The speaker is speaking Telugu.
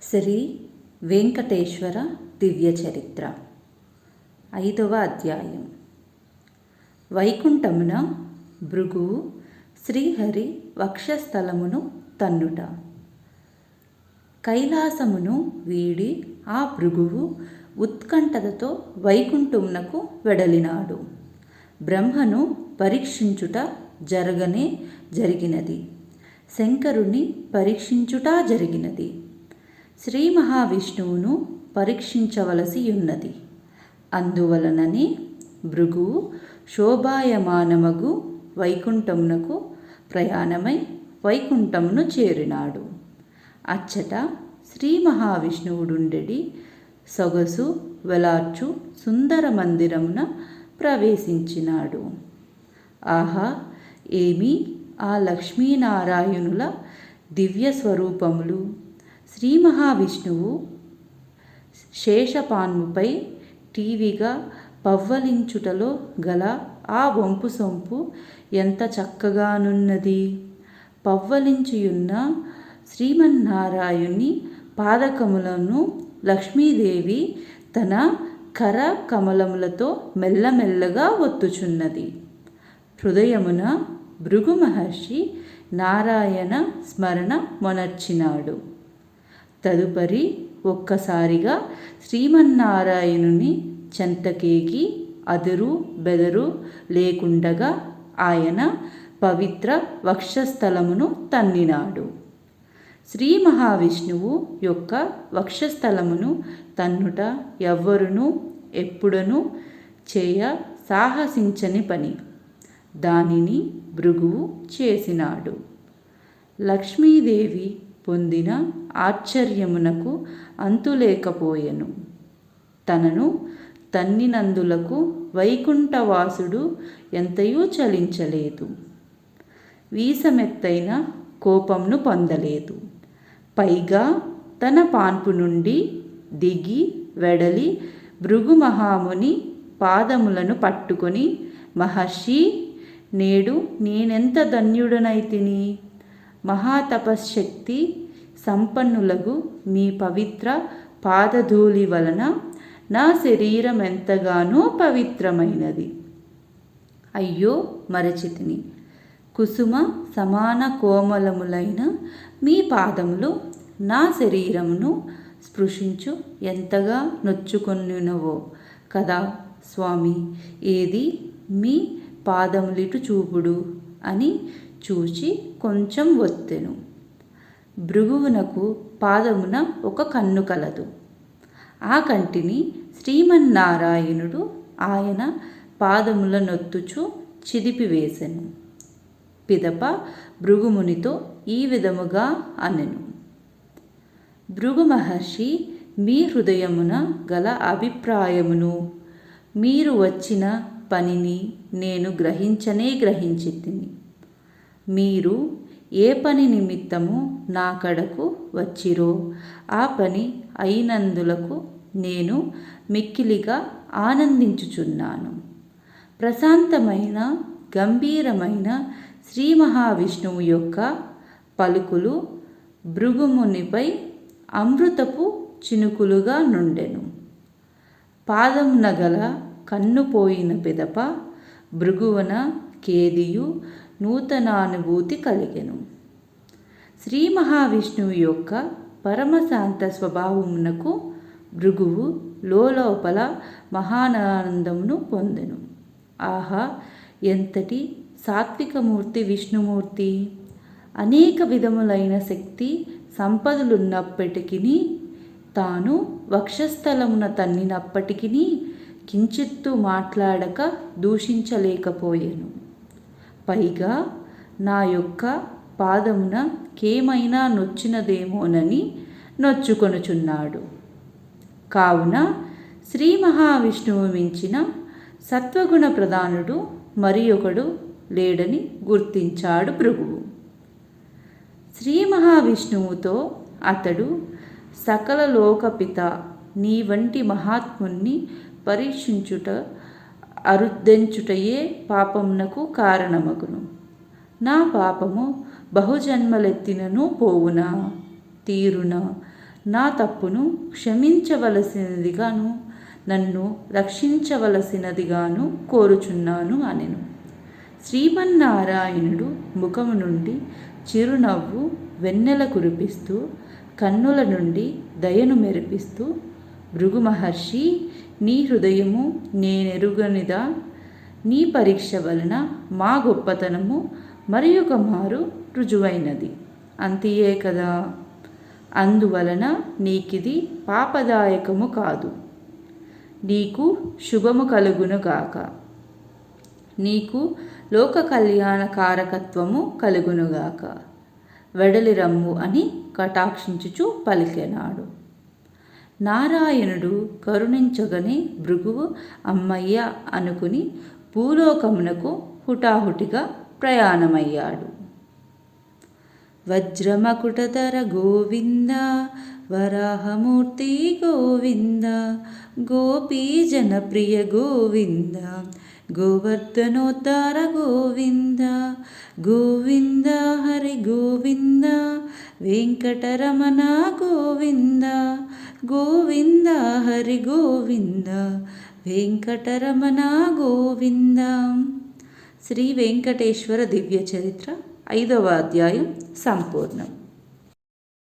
శ్రీ వెంకటేశ్వర దివ్య చరిత్ర 5వ అధ్యాయం. వైకుంఠమున భృగువు శ్రీహరి వక్షస్థలమును తన్నుట. కైలాసమును వీడి ఆ భృగువు ఉత్కంఠతతో వైకుంఠమునకు వెడలినాడు. బ్రహ్మను పరీక్షించుట జరగనే జరిగినది. శంకరుని పరీక్షించుట జరిగినది. శ్రీ మహావిష్ణువును పరీక్షించవలసి ఉన్నది. అందువలననే భృగువు శోభాయమానమగు వైకుంఠమునకు ప్రయాణమై వైకుంఠమును చేరినాడు. అచ్చట శ్రీ మహావిష్ణువుడుండెడి సొగసు వెలార్చు సుందర మందిరమున ప్రవేశించినాడు. ఆహా, ఏమి ఆ లక్ష్మీనారాయణుల దివ్య స్వరూపములు! శ్రీ మహావిష్ణువు శేషపాన్ముపై టీవీగా పవ్వలించుటలో గల ఆ వంపు సొంపు ఎంత చక్కగానున్నది! పవ్వలించియున్న శ్రీమన్నారాయణుని పాదకములను లక్ష్మీదేవి తన కర కమలములతో మెల్లమెల్లగా ఒత్తుచున్నది. హృదయమున భృగు మహర్షి నారాయణ స్మరణ మొనర్చినాడు. తదుపరి ఒక్కసారిగా శ్రీమన్నారాయణుని చెంతకేగి అదురు బెదరు లేకుండగా ఆయన పవిత్ర వక్షస్థలమును తన్నినాడు. శ్రీ మహావిష్ణువు యొక్క వక్షస్థలమును తన్నుట ఎవ్వరునూ ఎప్పుడనూ చేయ సాహసించని పని. దానిని భృగువు చేసినాడు. లక్ష్మీదేవి పొందిన ఆశ్చర్యమునకు అంతులేకపోయెను. తనను తన్నినందులకు వైకుంఠవాసుడు ఎంతయూ చలించలేదు. వీసమెత్తైన కోపంను పొందలేదు. పైగా తన పాన్పు నుండి దిగి వెడలి భృగు మహాముని పాదములను పట్టుకొని, మహర్షి, నేడు నేనెంత ధన్యుడనైతిని! మహాతపశ్శక్తి సంపన్నులగు మీ పవిత్ర పాదధూళి వలన నా శరీరం ఎంతగానో పవిత్రమైనది. అయ్యో, మరచితిని. కుసుమ సమాన కోమలములైన మీ పాదములు నా శరీరమును స్పృశించు ఎంతగా నొచ్చుకొనునవో కదా స్వామి! ఏది మీ పాదములిటు చూపుడు అని చూచి కొంచెం ఒత్తెను. భృగువునకు పాదమున ఒక కన్ను కలదు. ఆ కంటిని శ్రీమన్నారాయణుడు ఆయన పాదముల నొత్తుచు చిదిపివేసెను. పిదప భృగుమునితో ఈ విధముగా అనెను: భృగు మహర్షి, మీ హృదయమున గల అభిప్రాయమును, మీరు వచ్చిన పనిని నేను గ్రహించితిని. మీరు ఏ పని నిమిత్తము నా కడకు వచ్చిరో ఆ పని అయినందులకు నేను మిక్కిలిగా ఆనందించుచున్నాను. ప్రశాంతమైన గంభీరమైన శ్రీ మహావిష్ణువు యొక్క పలుకులు భృగుమునిపై అమృతపు చినుకులుగా నుండెను. పాదమున గల కన్ను పోయిన పిదప భృగువున కేదియు నూతనానుభూతి కలిగెను. శ్రీ మహావిష్ణువు యొక్క పరమశాంత స్వభావమునకు భృగువు లోపల మహానందమును పొందెను. ఆహా, ఎంతటి సాత్వికమూర్తి విష్ణుమూర్తి! అనేక విధములైన శక్తి సంపదలున్నప్పటికీ తాను వక్షస్థలమున తన్నినప్పటికీ కించిత్తు మాట్లాడక దూషించలేకపోయెను. పైగా నా యొక్క పాదమున కేమైనా నొచ్చినదేమోనని నొచ్చుకొనుచున్నాడు. కావున శ్రీ మహావిష్ణువు మించిన సత్వగుణ ప్రధానుడు మరి ఒకడు లేడని గుర్తించాడు భృగువు. శ్రీ మహావిష్ణువుతో అతడు, సకల లోకపిత, నీ వంటి మహాత్ముని పరీక్షించుట అరుదెంచుటయే పాపమునకు కారణమగును. నా పాపము బహుజన్మలెత్తినను పోవునా, తీరునా? నా తప్పును క్షమించవలసినదిగాను నన్ను రక్షించవలసినదిగాను కోరుచున్నాను అనెను. శ్రీమన్నారాయణుడు ముఖము నుండి చిరునవ్వు వెన్నెల కురిపిస్తూ కన్నుల నుండి దయను మెరిపిస్తూ, భృగు మహర్షి, నీ హృదయము నేనెరుగనిదా? నీ పరీక్ష వలన మా గొప్పతనము మరి ఒక మారు రుజువైనది అంతియే కదా. అందువలన నీకిది పాపదాయకము కాదు. నీకు శుభము కలుగునుగాక. నీకు లోక కళ్యాణ కారకత్వము కలుగునుగాక. వెడలి రమ్ము అని కటాక్షించుచు పలికెనాడు. నారాయణుడు కరుణించగనే భృగువు అమ్మయ్య అనుకుని భూలోకమునకు హుటాహుటిగా ప్రయాణమయ్యాడు. వజ్రమకుటధర గోవింద, వరాహమూర్తి గోవింద, గోపీజనప్రియ గోవింద, గోవర్ధనోద్ధార గోవింద, గోవింద హరి గోవింద, వెంకటరమణ గోవింద, గోవింద హరి గోవింద, వెంకటరమణ గోవింద. శ్రీ వెంకటేశ్వర దివ్య చరిత్ర 5వ అధ్యాయం సంపూర్ణం.